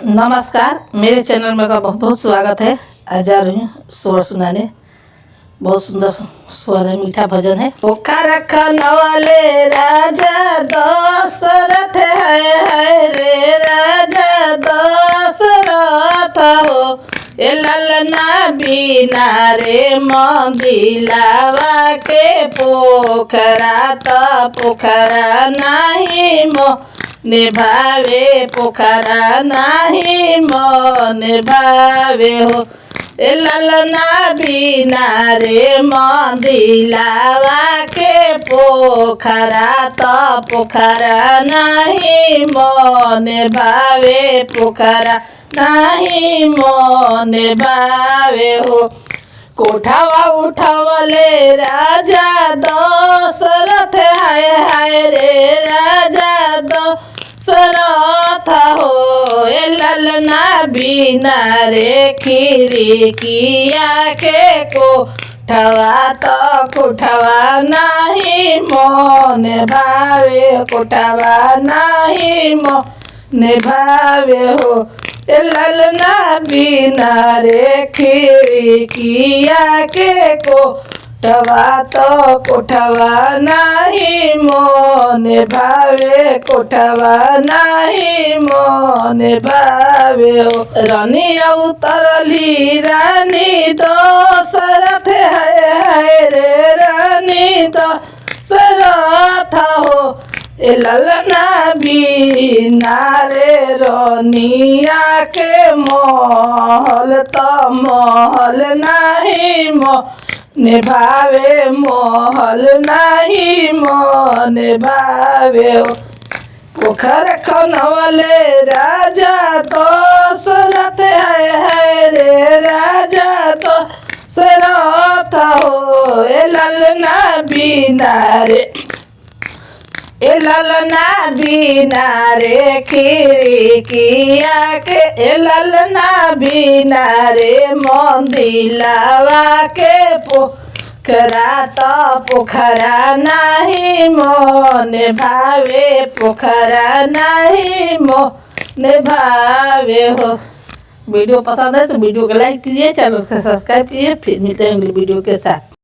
नमस्कार, मेरे चैनल में का बहुत बहुत स्वागत है। आज जा रही हूँ स्वर सुनाने। बहुत सुंदर स्वर है, मीठा भजन है। पोखर खनवाले राजा दशरथ है रे राजा दशरथ हो। ए ललना बिना रे मंदिलावा के पोखरा त पोखरा नहीं मो निभावे पोखरा नाही मन भावे हो। ए ललना बिना रे मंदिलावा के पोखरा त पोखरा नाही मन भावे पोखरा नाही मन भावे हो। कोठावा उठावले राजा दशरथ हाय रे राजा दशरथ हो। ए ललना बिना रे खिड़किया के कोठवा तो कोठवा नहीं मन भावे कोठवा नहीं मन भावे हो। ए ललना बिना रे खिड़किया के कोठवा तो कोठवा नहीं मन भावे कोठवा नहीं मन भावे हो। रानिया उतरली रानी दशरथ है रे रानी दशरथ हो। ए ललना बिना रे रानिया के महल तो महल नहीं निभावे महल नहीं मन भावे हो। पोखर खनवाले राजा दशरथ है रे राजा दशरथ हो। ए ललना बिना रे ए ललना बिना रे खिड़किया के ए ललना बिना रे मंदिलावा के पोखरा तो पोखरा नहीं मन भावे पोखरा नहीं मन भावे हो। वीडियो पसंद है तो वीडियो को लाइक कीजिए, चैनल को सब्सक्राइब कीजिए। फिर मिलते हैं अगले वीडियो के साथ।